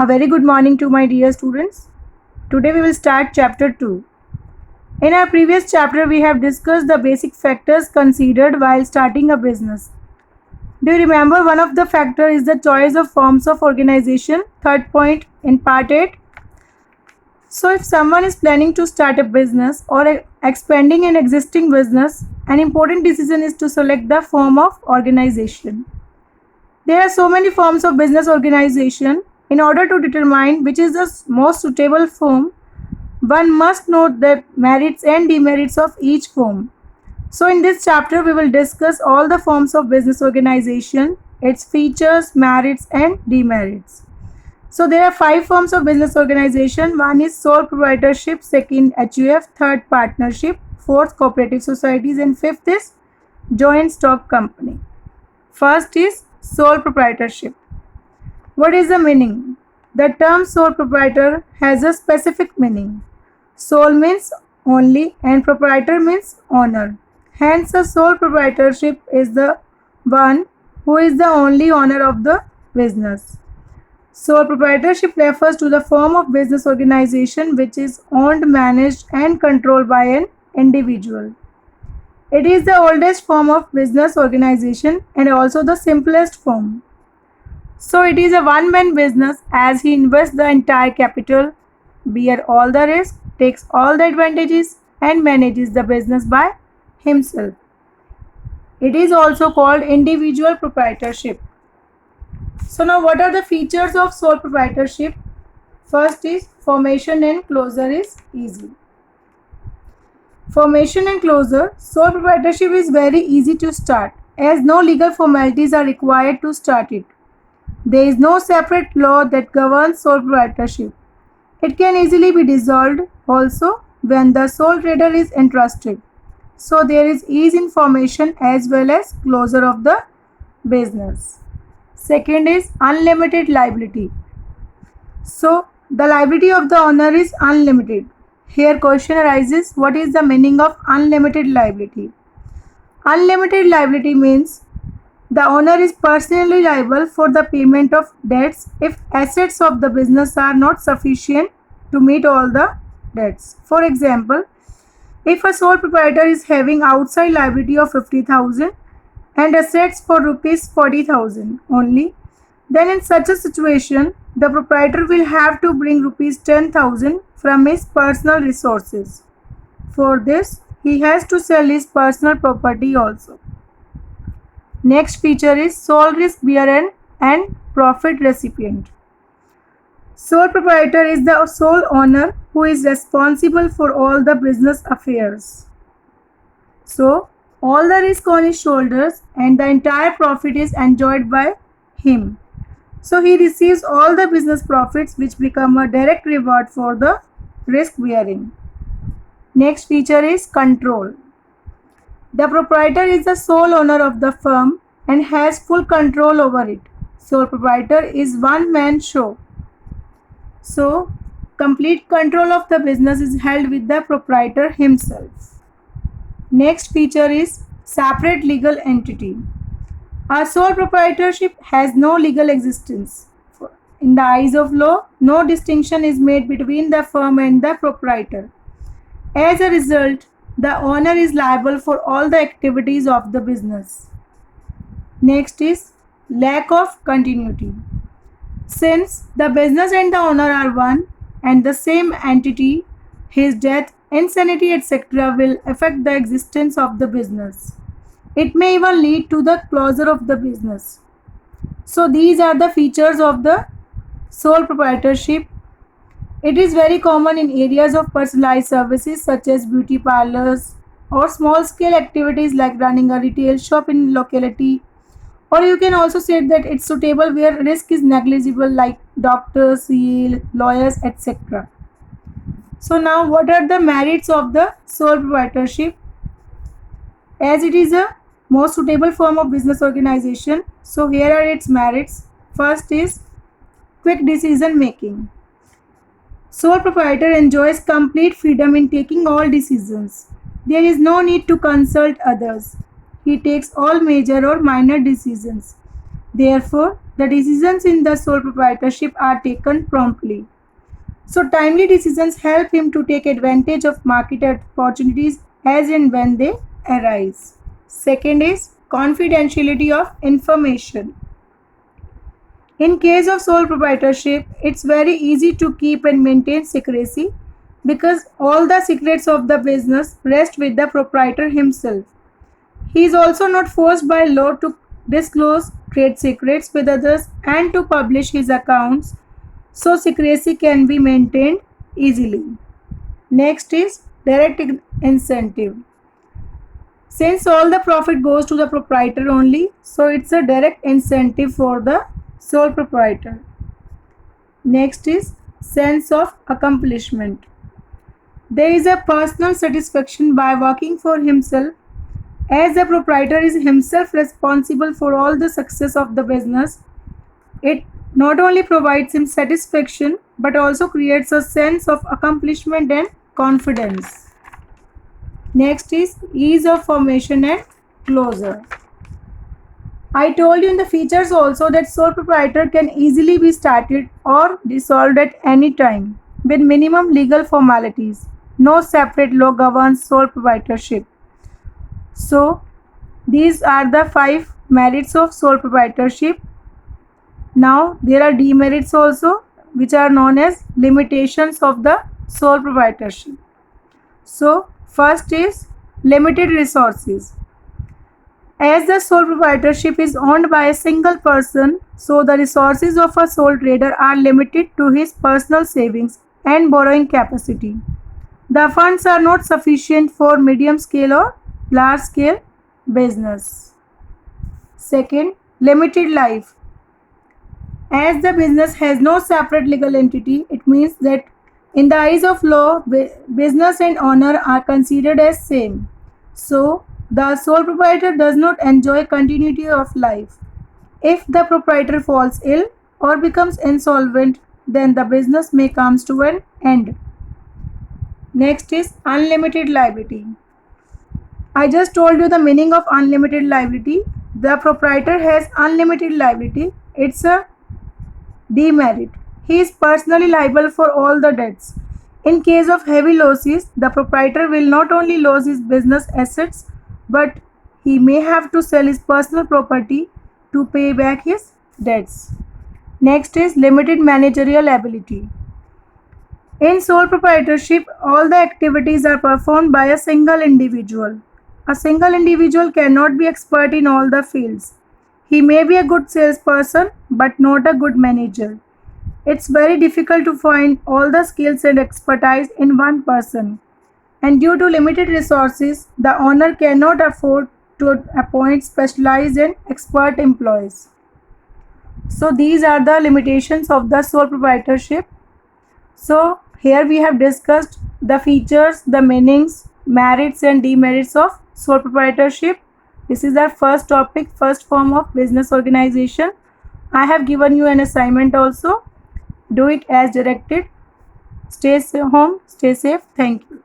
A very good morning to my dear students. Today we will start chapter 2. In our previous chapter we have discussed the basic factors considered while starting a business. Do you remember one of the factors is the choice of forms of organization, third point in part 8. So if someone is planning to start a business or expanding an existing business, an important decision is to select the form of organization. There are so many forms of business organization. In order to determine which is the most suitable form, one must know the merits and demerits of each form. So in this chapter, we will discuss all the forms of business organization, its features, merits and demerits. So there are 5 forms of business organization. One is sole proprietorship, second HUF, third partnership, fourth cooperative societies and fifth is joint stock company. First is sole proprietorship. What is the meaning? The term sole proprietor has a specific meaning. Sole means only and proprietor means owner. Hence, a sole proprietorship is the one who is the only owner of the business. Sole proprietorship refers to the form of business organization which is owned, managed and controlled by an individual. It is the oldest form of business organization and also the simplest form. So it is a one-man business as he invests the entire capital, bears all the risk, takes all the advantages and manages the business by himself. It is also called individual proprietorship. So now what are the features of sole proprietorship? First is formation and closure is easy. Formation and closure, sole proprietorship is very easy to start as no legal formalities are required to start it. There is no separate law that governs sole proprietorship. It can easily be dissolved also when the sole trader is entrusted. So there is ease in formation as well as closure of the business. Second is unlimited liability. So the liability of the owner is unlimited. Here question arises, what is the meaning of unlimited liability? Unlimited liability means the owner is personally liable for the payment of debts if assets of the business are not sufficient to meet all the debts. For example, if a sole proprietor is having outside liability of 50,000 and assets for rupees 40,000 only, then in such a situation, the proprietor will have to bring rupees 10,000 from his personal resources. For this, he has to sell his personal property also. Next feature is sole risk bearer and profit recipient. Sole proprietor is the sole owner who is responsible for all the business affairs. So, all the risk on his shoulders and the entire profit is enjoyed by him. So, he receives all the business profits which become a direct reward for the risk bearing. Next feature is control. The proprietor is the sole owner of the firm and has full control over it. Sole proprietor is one-man show. So, complete control of the business is held with the proprietor himself. Next feature is separate legal entity. A sole proprietorship has no legal existence. In the eyes of law, no distinction is made between the firm and the proprietor. As a result, the owner is liable for all the activities of the business. Next is lack of continuity. Since the business and the owner are one and the same entity, his death, insanity, etc. will affect the existence of the business. It may even lead to the closure of the business. So these are the features of the sole proprietorship. It is very common in areas of personalized services such as beauty parlors or small scale activities like running a retail shop in locality, or you can also say that it's suitable where risk is negligible like doctors, CA, lawyers, etc. So now what are the merits of the sole proprietorship? As it is a most suitable form of business organization, so here are its merits. First is quick decision making. Sole proprietor enjoys complete freedom in taking all decisions. There is no need to consult others. He takes all major or minor decisions. Therefore, the decisions in the sole proprietorship are taken promptly. So timely decisions help him to take advantage of market opportunities as and when they arise. Second is confidentiality of information. In case of sole proprietorship, it's very easy to keep and maintain secrecy because all the secrets of the business rest with the proprietor himself. He is also not forced by law to disclose trade secrets with others and to publish his accounts, so secrecy can be maintained easily. Next is direct incentive. Since all the profit goes to the proprietor only, so it's a direct incentive for the sole proprietor. Next is sense of accomplishment. There is a personal satisfaction by working for himself, as the proprietor is himself responsible for all the success of the business. It not only provides him satisfaction but also creates a sense of accomplishment and confidence. Next is ease of formation and closure. I told you in the features also that sole proprietor can easily be started or dissolved at any time with minimum legal formalities. No separate law governs sole proprietorship. So these are the 5 merits of sole proprietorship. Now there are demerits also, which are known as limitations of the sole proprietorship. So first is limited resources. As the sole proprietorship is owned by a single person, so the resources of a sole trader are limited to his personal savings and borrowing capacity. The funds are not sufficient for medium scale or large scale business. Second, limited life. As the business has no separate legal entity, it means that in the eyes of law, business and owner are considered as same. So, the sole proprietor does not enjoy continuity of life. If the proprietor falls ill or becomes insolvent, then the business may come to an end. Next is unlimited liability. I just told you the meaning of unlimited liability. The proprietor has unlimited liability. It's a demerit. He is personally liable for all the debts. In case of heavy losses, the proprietor will not only lose his business assets, but he may have to sell his personal property to pay back his debts. Next is limited managerial ability. In sole proprietorship, all the activities are performed by a single individual. A single individual cannot be expert in all the fields. He may be a good salesperson, but not a good manager. It's very difficult to find all the skills and expertise in one person. And due to limited resources, the owner cannot afford to appoint specialized and expert employees. So these are the limitations of the sole proprietorship. So here we have discussed the features, the meanings, merits and demerits of sole proprietorship. This is our first topic, first form of business organization. I have given you an assignment also. Do it as directed. Stay home, stay safe. Thank you.